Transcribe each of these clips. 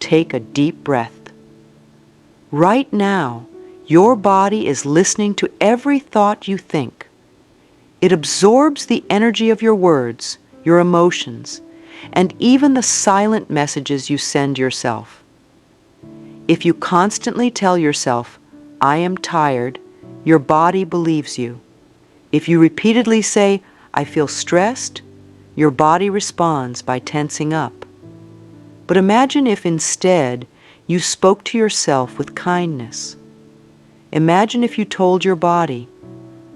take a deep breath. Right now, your body is listening to every thought you think. It absorbs the energy of your words, your emotions, and even the silent messages you send yourself. If you constantly tell yourself, "I am tired," your body believes you. If you repeatedly say, "I feel stressed," your body responds by tensing up. But imagine if instead you spoke to yourself with kindness. Imagine if you told your body,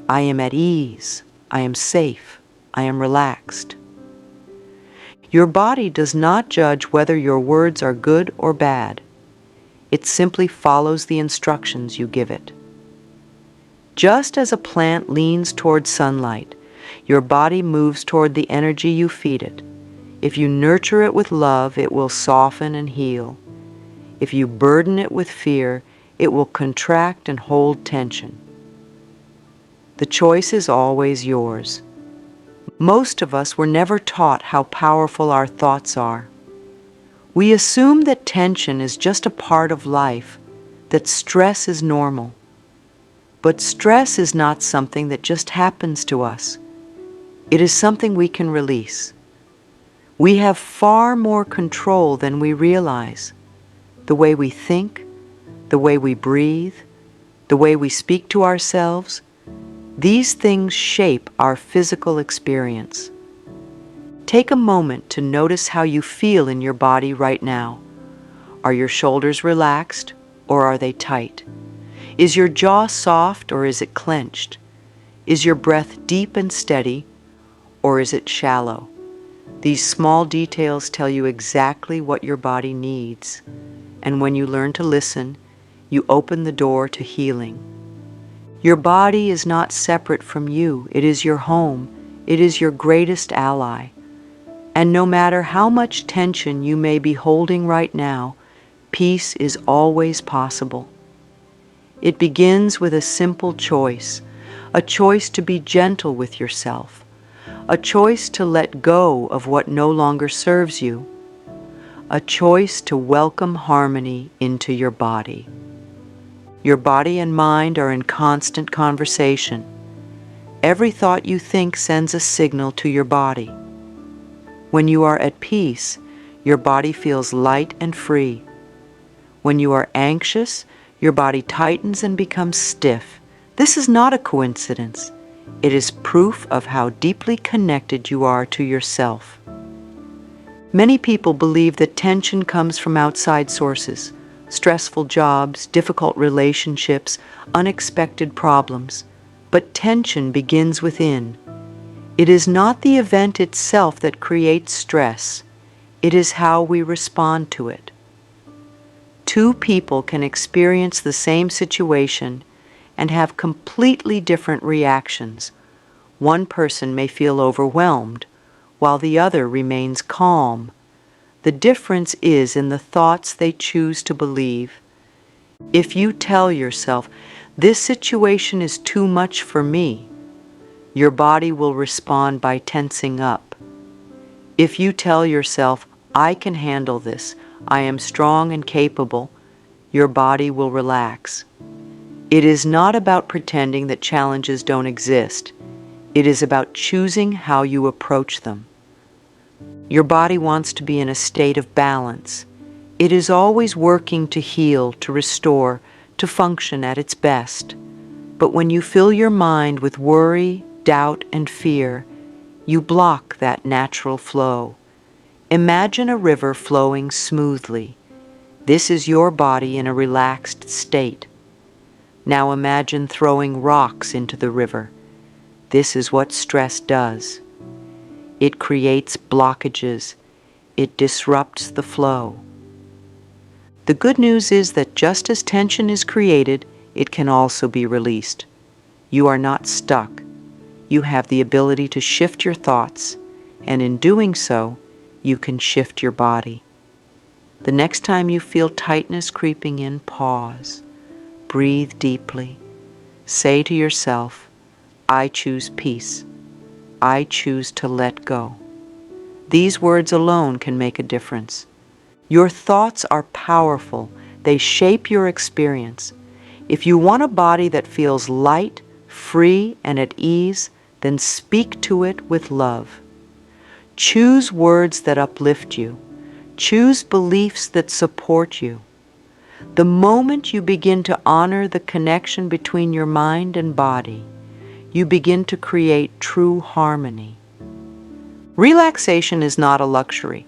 "I am at ease, I am safe, I am relaxed." Your body does not judge whether your words are good or bad. It simply follows the instructions you give it. Just as a plant leans toward sunlight, your body moves toward the energy you feed it. If you nurture it with love, it will soften and heal. If you burden it with fear, it will contract and hold tension. The choice is always yours. Most of us were never taught how powerful our thoughts are. We assume that tension is just a part of life, that stress is normal. But stress is not something that just happens to us. It is something we can release. We have far more control than we realize. The way we think, the way we breathe, the way we speak to ourselves, these things shape our physical experience. Take a moment to notice how you feel in your body right now. Are your shoulders relaxed or are they tight? Is your jaw soft or is it clenched? Is your breath deep and steady or is it shallow? These small details tell you exactly what your body needs. And when you learn to listen, you open the door to healing. Your body is not separate from you. It is your home. It is your greatest ally. And no matter how much tension you may be holding right now, peace is always possible. It begins with a simple choice, a choice to be gentle with yourself, a choice to let go of what no longer serves you, a choice to welcome harmony into your body. Your body and mind are in constant conversation. Every thought you think sends a signal to your body. When you are at peace, your body feels light and free. When you are anxious, your body tightens and becomes stiff. This is not a coincidence. It is proof of how deeply connected you are to yourself. Many people believe that tension comes from outside sources, stressful jobs, difficult relationships, unexpected problems. But tension begins within. It is not the event itself that creates stress. It is how we respond to it. Two people can experience the same situation and have completely different reactions. One person may feel overwhelmed, while the other remains calm. The difference is in the thoughts they choose to believe. If you tell yourself, "This situation is too much for me," your body will respond by tensing up. If you tell yourself, "I can handle this, I am strong and capable," your body will relax. It is not about pretending that challenges don't exist. It is about choosing how you approach them. Your body wants to be in a state of balance. It is always working to heal, to restore, to function at its best. But when you fill your mind with worry, doubt, and fear, you block that natural flow. Imagine a river flowing smoothly. This is your body in a relaxed state. Now imagine throwing rocks into the river. This is what stress does. It creates blockages. It disrupts the flow. The good news is that just as tension is created, it can also be released. You are not stuck. You have the ability to shift your thoughts, and in doing so, you can shift your body. The next time you feel tightness creeping in, pause. Breathe deeply. Say to yourself, "I choose peace. I choose to let go." These words alone can make a difference. Your thoughts are powerful. They shape your experience. If you want a body that feels light, free, and at ease, then speak to it with love. Choose words that uplift you. Choose beliefs that support you. The moment you begin to honor the connection between your mind and body, you begin to create true harmony. Relaxation is not a luxury.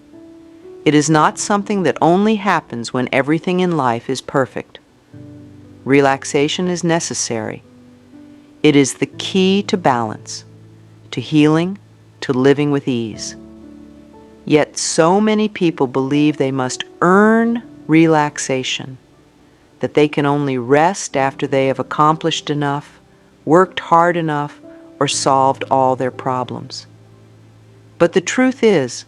It is not something that only happens when everything in life is perfect. Relaxation is necessary. It is the key to balance, to healing, to living with ease. Yet so many people believe they must earn relaxation, that they can only rest after they have accomplished enough, worked hard enough, or solved all their problems. But the truth is,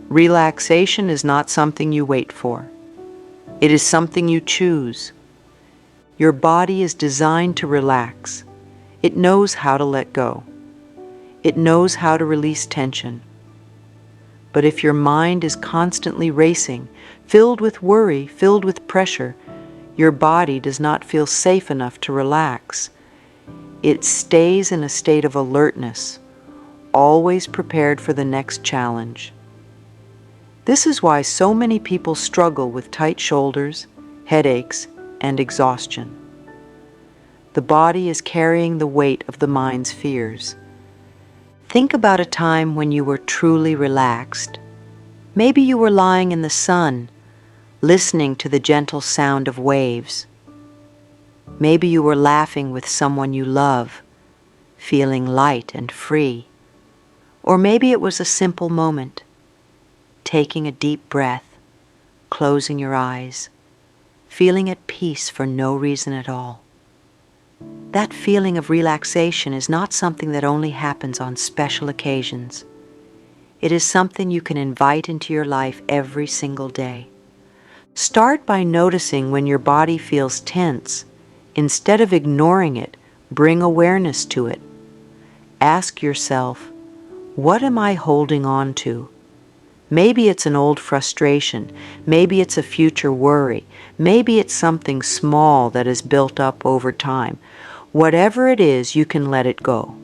relaxation is not something you wait for. It is something you choose. Your body is designed to relax. It knows how to let go. It knows how to release tension. But if your mind is constantly racing, filled with worry, filled with pressure, your body does not feel safe enough to relax. It stays in a state of alertness, always prepared for the next challenge. This is why so many people struggle with tight shoulders, headaches, and exhaustion. The body is carrying the weight of the mind's fears. Think about a time when you were truly relaxed. Maybe you were lying in the sun, listening to the gentle sound of waves. Maybe you were laughing with someone you love, feeling light and free. Or maybe it was a simple moment, taking a deep breath, closing your eyes, feeling at peace for no reason at all. That feeling of relaxation is not something that only happens on special occasions. It is something you can invite into your life every single day. Start by noticing when your body feels tense. Instead of ignoring it, bring awareness to it. Ask yourself, what am I holding on to? Maybe it's an old frustration. Maybe it's a future worry. Maybe it's something small that has built up over time. Whatever it is, you can let it go.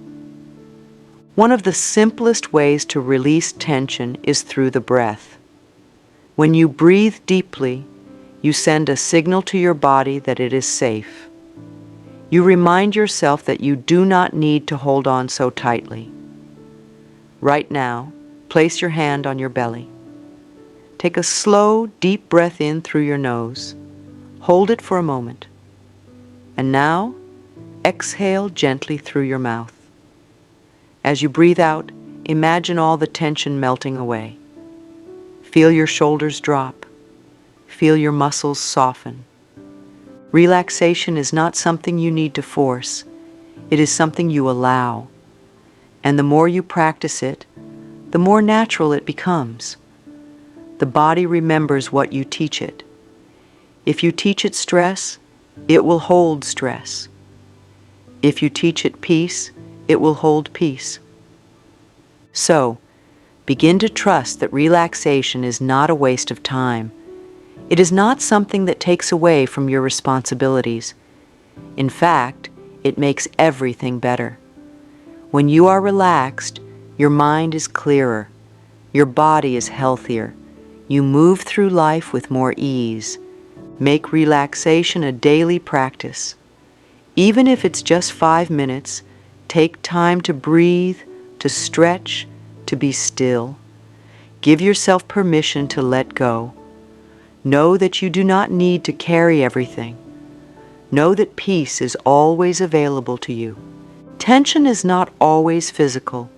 One of the simplest ways to release tension is through the breath. When you breathe deeply, you send a signal to your body that it is safe. You remind yourself that you do not need to hold on so tightly. Right now, place your hand on your belly. Take a slow, deep breath in through your nose. Hold it for a moment. And now, exhale gently through your mouth. As you breathe out, imagine all the tension melting away. Feel your shoulders drop. Feel your muscles soften. Relaxation is not something you need to force. It is something you allow. And the more you practice it, the more natural it becomes. The body remembers what you teach it. If you teach it stress, it will hold stress. If you teach it peace, it will hold peace. So, begin to trust that relaxation is not a waste of time. It is not something that takes away from your responsibilities. In fact, it makes everything better. When you are relaxed, your mind is clearer, your body is healthier, you move through life with more ease. Make relaxation a daily practice. Even if it's just 5 minutes, take time to breathe, to stretch, to be still. Give yourself permission to let go. Know that you do not need to carry everything. Know that peace is always available to you. Tension is not always physical.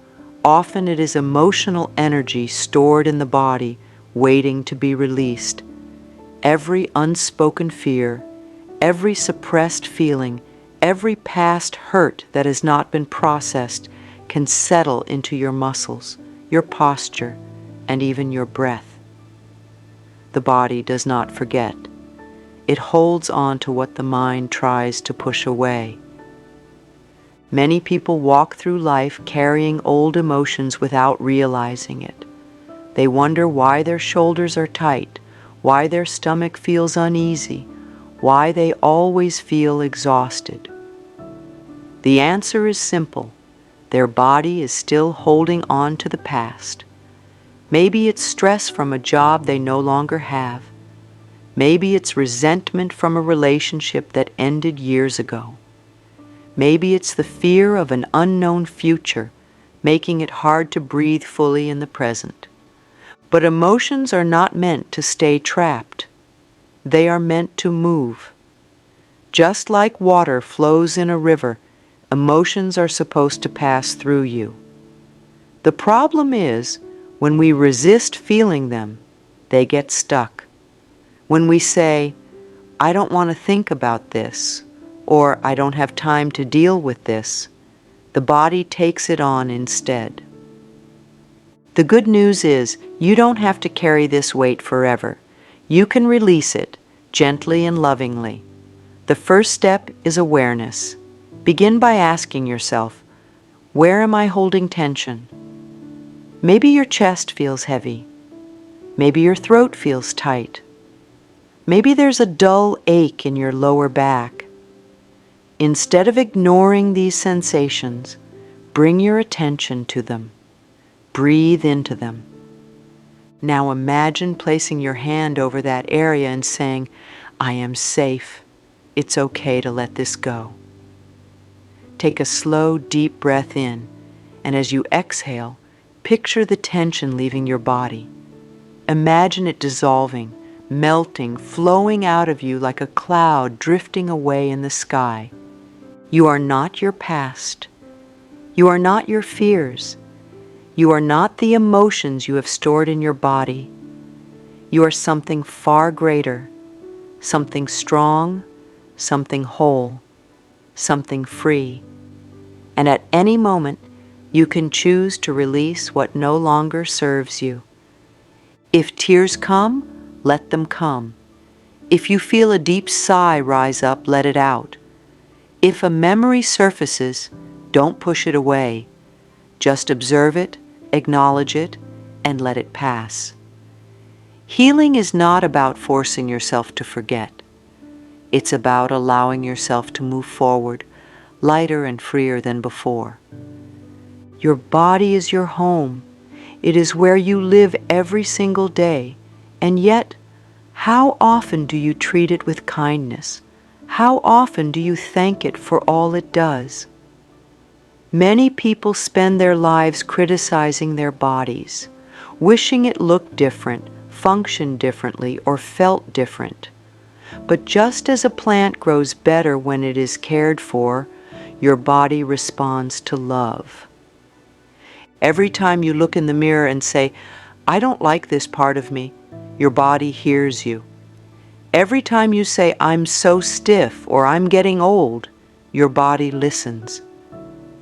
Often it is emotional energy stored in the body, waiting to be released. Every unspoken fear, every suppressed feeling, every past hurt that has not been processed can settle into your muscles, your posture, and even your breath. The body does not forget. It holds on to what the mind tries to push away. Many people walk through life carrying old emotions without realizing it. They wonder why their shoulders are tight, why their stomach feels uneasy, why they always feel exhausted. The answer is simple. Their body is still holding on to the past. Maybe it's stress from a job they no longer have. Maybe it's resentment from a relationship that ended years ago. Maybe it's the fear of an unknown future, making it hard to breathe fully in the present. But emotions are not meant to stay trapped. They are meant to move. Just like water flows in a river, emotions are supposed to pass through you. The problem is, when we resist feeling them, they get stuck. When we say, I don't want to think about this, or I don't have time to deal with this, the body takes it on instead. The good news is you don't have to carry this weight forever. You can release it gently and lovingly. The first step is awareness. Begin by asking yourself, where am I holding tension? Maybe your chest feels heavy. Maybe your throat feels tight. Maybe there's a dull ache in your lower back. Instead of ignoring these sensations, bring your attention to them. Breathe into them. Now imagine placing your hand over that area and saying, I am safe. It's okay to let this go. Take a slow, deep breath in, and as you exhale, picture the tension leaving your body. Imagine it dissolving, melting, flowing out of you like a cloud drifting away in the sky. You are not your past. You are not your fears. You are not the emotions you have stored in your body. You are something far greater, something strong, something whole, something free. And at any moment, you can choose to release what no longer serves you. If tears come, let them come. If you feel a deep sigh rise up, let it out. If a memory surfaces, don't push it away. Just observe it, acknowledge it, and let it pass. Healing is not about forcing yourself to forget. It's about allowing yourself to move forward, lighter and freer than before. Your body is your home. It is where you live every single day. And yet, how often do you treat it with kindness? How often do you thank it for all it does? Many people spend their lives criticizing their bodies, wishing it looked different, functioned differently, or felt different. But just as a plant grows better when it is cared for, your body responds to love. Every time you look in the mirror and say, I don't like this part of me, your body hears you. Every time you say, I'm so stiff or I'm getting old, your body listens.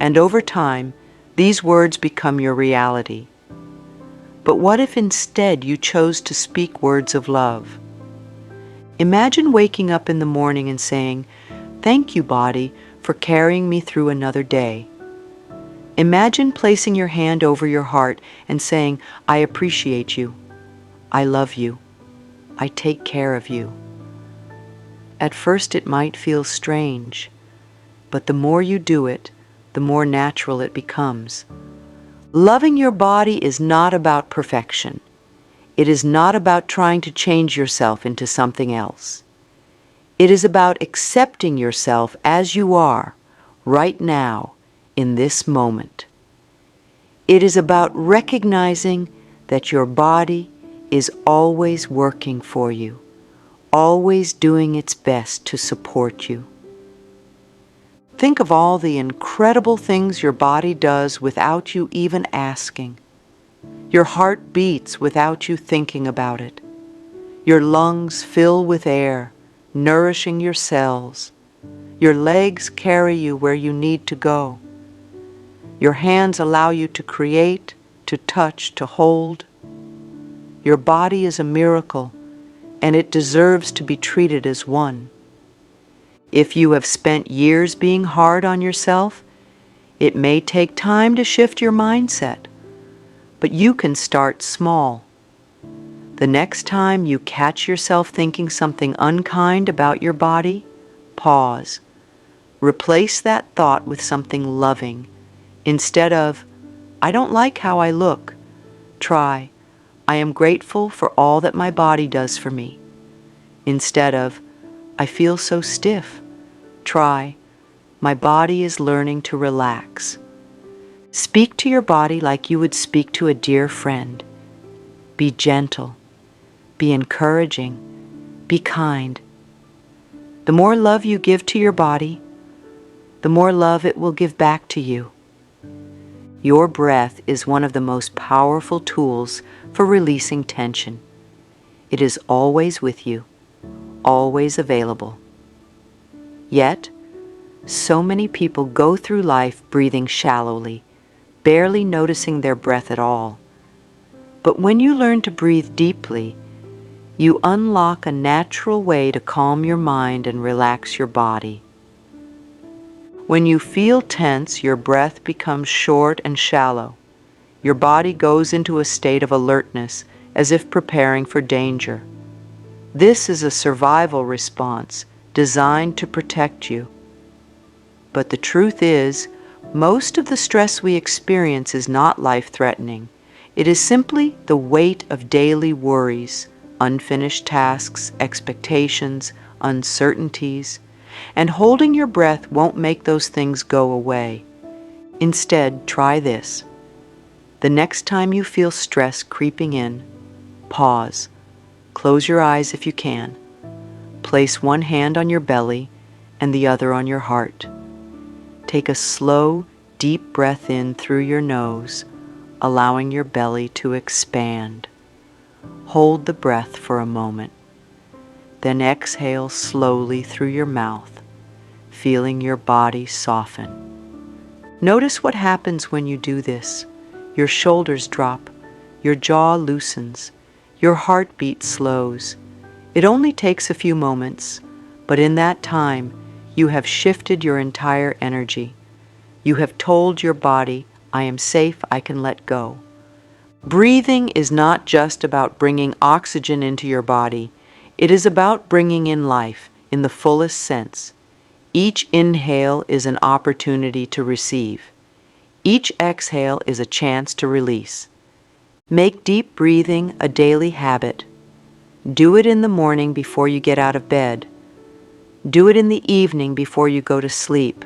And over time, these words become your reality. But what if instead you chose to speak words of love? Imagine waking up in the morning and saying, thank you, body, for carrying me through another day. Imagine placing your hand over your heart and saying, I appreciate you. I love you. I take care of you. At first it might feel strange, but the more you do it, the more natural it becomes. Loving your body is not about perfection. It is not about trying to change yourself into something else. It is about accepting yourself as you are, right now, in this moment. It is about recognizing that your body is always working for you, always doing its best to support you. Think of all the incredible things your body does without you even asking. Your heart beats without you thinking about it. Your lungs fill with air, nourishing your cells. Your legs carry you where you need to go. Your hands allow you to create, to touch, to hold. Your body is a miracle, and it deserves to be treated as one. If you have spent years being hard on yourself, it may take time to shift your mindset, but you can start small. The next time you catch yourself thinking something unkind about your body, pause. Replace that thought with something loving. Instead of, I don't like how I look, try, I am grateful for all that my body does for me. Instead of, I feel so stiff, try, my body is learning to relax. Speak to your body like you would speak to a dear friend. Be gentle. Be encouraging. Be kind. The more love you give to your body, the more love it will give back to you. Your breath is one of the most powerful tools for releasing tension. It is always with you, always available. Yet, so many people go through life breathing shallowly, barely noticing their breath at all. But when you learn to breathe deeply, you unlock a natural way to calm your mind and relax your body. When you feel tense, your breath becomes short and shallow. Your body goes into a state of alertness, as if preparing for danger. This is a survival response designed to protect you. But the truth is, most of the stress we experience is not life-threatening. It is simply the weight of daily worries, unfinished tasks, expectations, uncertainties, and holding your breath won't make those things go away. Instead, try this. The next time you feel stress creeping in, pause. Close your eyes if you can. Place one hand on your belly and the other on your heart. Take a slow, deep breath in through your nose, allowing your belly to expand. Hold the breath for a moment. Then exhale slowly through your mouth, feeling your body soften. Notice what happens when you do this. Your shoulders drop, your jaw loosens, your heartbeat slows. It only takes a few moments, but in that time, you have shifted your entire energy. You have told your body, I am safe, I can let go. Breathing is not just about bringing oxygen into your body. It is about bringing in life in the fullest sense. Each inhale is an opportunity to receive. Each exhale is a chance to release. Make deep breathing a daily habit. Do it in the morning before you get out of bed. Do it in the evening before you go to sleep.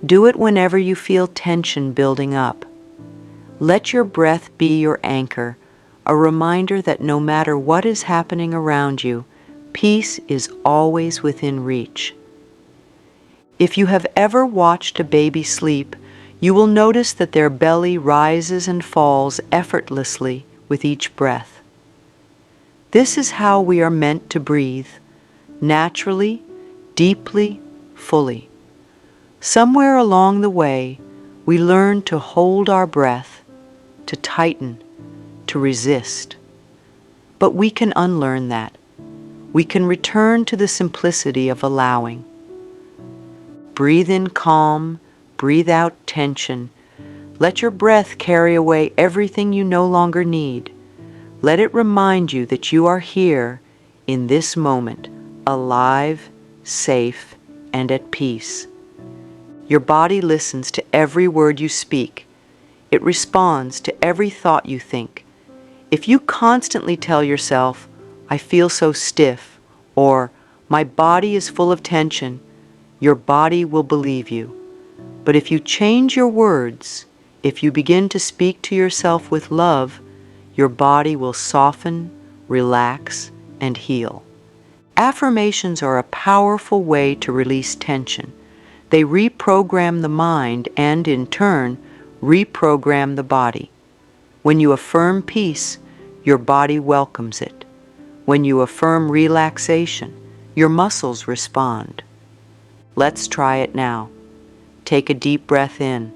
Do it whenever you feel tension building up. Let your breath be your anchor, a reminder that no matter what is happening around you, peace is always within reach. If you have ever watched a baby sleep, you will notice that their belly rises and falls effortlessly with each breath. This is how we are meant to breathe, naturally, deeply, fully. Somewhere along the way, we learn to hold our breath, to tighten, to resist. But we can unlearn that. We can return to the simplicity of allowing. Breathe in calm, breathe out tension. Let your breath carry away everything you no longer need. Let it remind you that you are here, in this moment, alive, safe, and at peace. Your body listens to every word you speak. It responds to every thought you think. If you constantly tell yourself, I feel so stiff, or my body is full of tension, your body will believe you. But if you change your words, if you begin to speak to yourself with love, your body will soften, relax, and heal. Affirmations are a powerful way to release tension. They reprogram the mind and, in turn, reprogram the body. When you affirm peace, your body welcomes it. When you affirm relaxation, your muscles respond. Let's try it now. Take a deep breath in.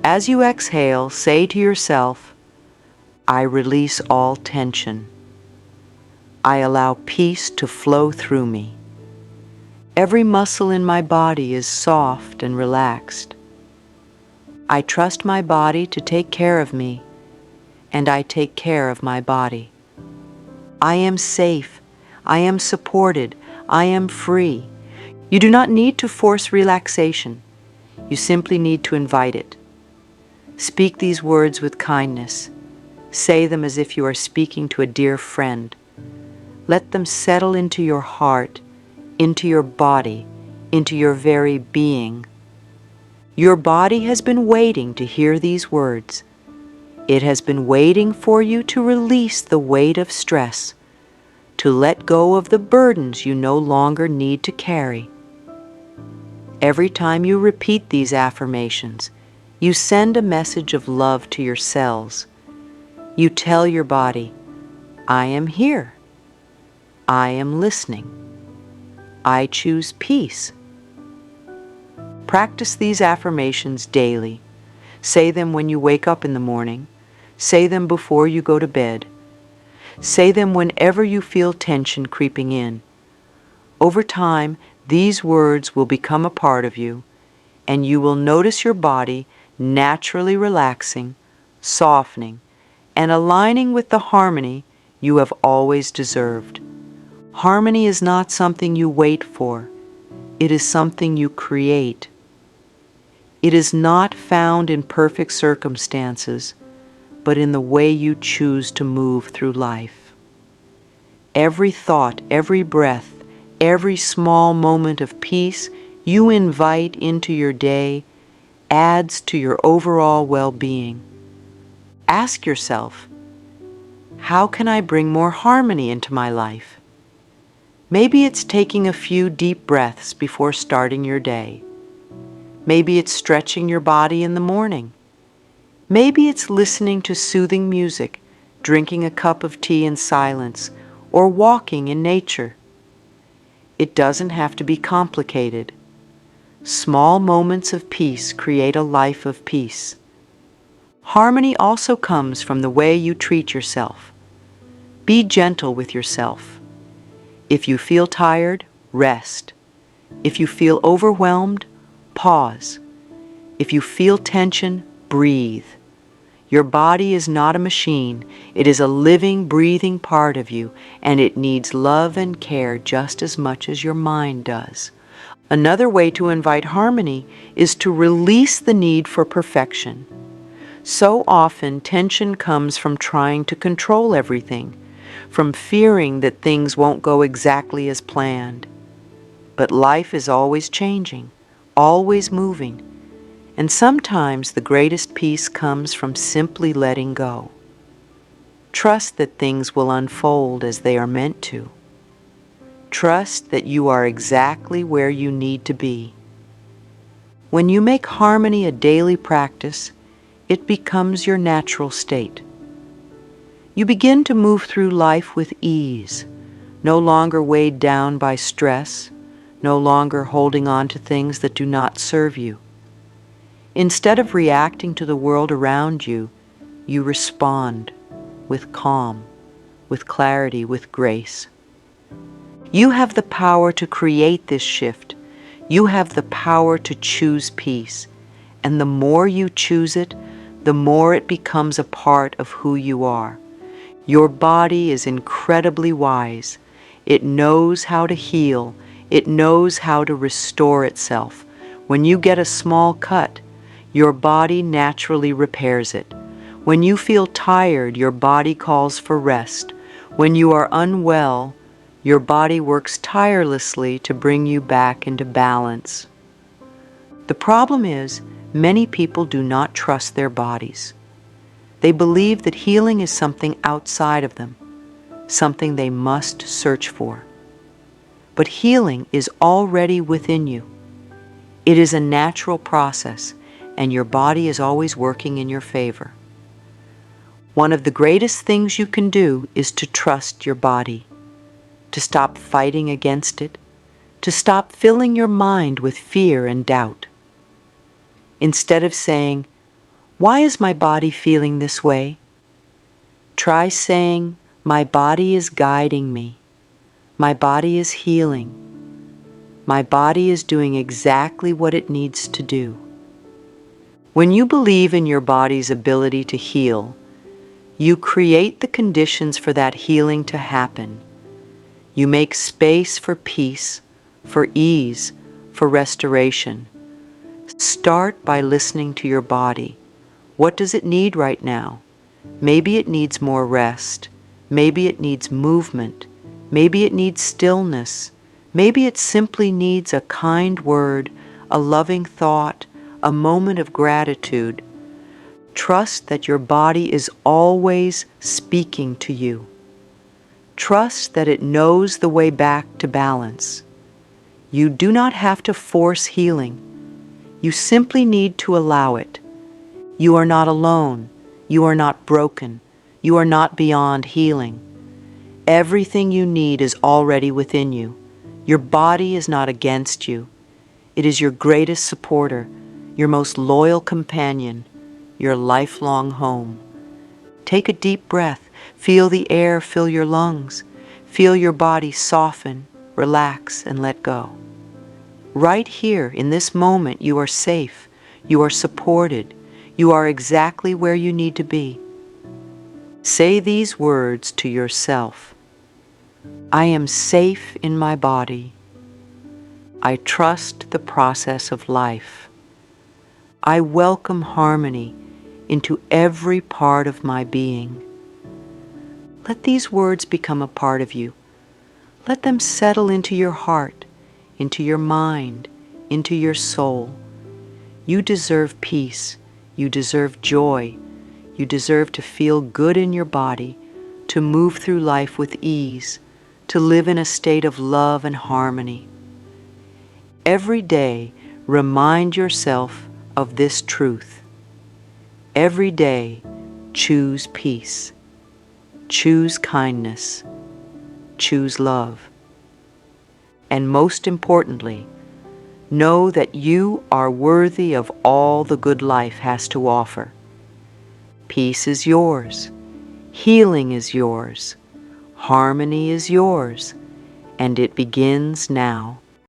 As you exhale, say to yourself, I release all tension. I allow peace to flow through me. Every muscle in my body is soft and relaxed. I trust my body to take care of me, and I take care of my body. I am safe. I am supported. I am free. You do not need to force relaxation. You simply need to invite it. Speak these words with kindness. Say them as if you are speaking to a dear friend. Let them settle into your heart, into your body, into your very being. Your body has been waiting to hear these words. It has been waiting for you to release the weight of stress, to let go of the burdens you no longer need to carry. Every time you repeat these affirmations, you send a message of love to your cells. You tell your body, I am here. I am listening. I choose peace. Practice these affirmations daily. Say them when you wake up in the morning. Say them before you go to bed. Say them whenever you feel tension creeping in. Over time, these words will become a part of you, and you will notice your body naturally relaxing, softening, and aligning with the harmony you have always deserved. Harmony is not something you wait for. It is something you create. It is not found in perfect circumstances, but in the way you choose to move through life. Every thought, every breath, every small moment of peace you invite into your day adds to your overall well-being. Ask yourself, how can I bring more harmony into my life? Maybe it's taking a few deep breaths before starting your day. Maybe it's stretching your body in the morning. Maybe it's listening to soothing music, drinking a cup of tea in silence, or walking in nature. It doesn't have to be complicated. Small moments of peace create a life of peace. Harmony also comes from the way you treat yourself. Be gentle with yourself. If you feel tired, rest. If you feel overwhelmed, pause. If you feel tension, breathe. Your body is not a machine. It is a living, breathing part of you, and it needs love and care just as much as your mind does. Another way to invite harmony is to release the need for perfection. So often, tension comes from trying to control everything, from fearing that things won't go exactly as planned. But life is always changing, always moving, and sometimes the greatest peace comes from simply letting go. Trust that things will unfold as they are meant to. Trust that you are exactly where you need to be. When you make harmony a daily practice, it becomes your natural state. You begin to move through life with ease, no longer weighed down by stress, no longer holding on to things that do not serve you. Instead of reacting to the world around you, you respond with calm, with clarity, with grace. You have the power to create this shift. You have the power to choose peace. And the more you choose it, the more it becomes a part of who you are. Your body is incredibly wise. It knows how to heal. It knows how to restore itself. When you get a small cut, your body naturally repairs it. When you feel tired, your body calls for rest. When you are unwell, your body works tirelessly to bring you back into balance. The problem is, many people do not trust their bodies. They believe that healing is something outside of them, something they must search for. But healing is already within you. It is a natural process, and your body is always working in your favor. One of the greatest things you can do is to trust your body, to stop fighting against it, to stop filling your mind with fear and doubt. Instead of saying, "Why is my body feeling this way?" try saying, "My body is guiding me. My body is healing. My body is doing exactly what it needs to do." When you believe in your body's ability to heal, You create the conditions for that healing to happen. You make space for peace, for ease, for restoration. Start by listening to your body. What does it need right now? Maybe it needs more rest. Maybe it needs movement. Maybe it needs stillness. Maybe it simply needs a kind word, a loving thought, a moment of gratitude. Trust that your body is always speaking to you. Trust that it knows the way back to balance. You do not have to force healing. You simply need to allow it. You are not alone. You are not broken. You are not beyond healing. Everything you need is already within you. Your body is not against you. It is your greatest supporter, your most loyal companion, your lifelong home. Take a deep breath. Feel the air fill your lungs. Feel your body soften, relax, and let go. Right here, in this moment, you are safe. You are supported. You are exactly where you need to be. Say these words to yourself. I am safe in my body. I trust the process of life. I welcome harmony into every part of my being. Let these words become a part of you. Let them settle into your heart, into your mind, into your soul. You deserve peace. You deserve joy. You deserve to feel good in your body, to move through life with ease, to live in a state of love and harmony. Every day, remind yourself of this truth. Every day, choose peace. Choose kindness. Choose love. And most importantly, know that you are worthy of all the good life has to offer. Peace is yours. Healing is yours. Harmony is yours. And it begins now.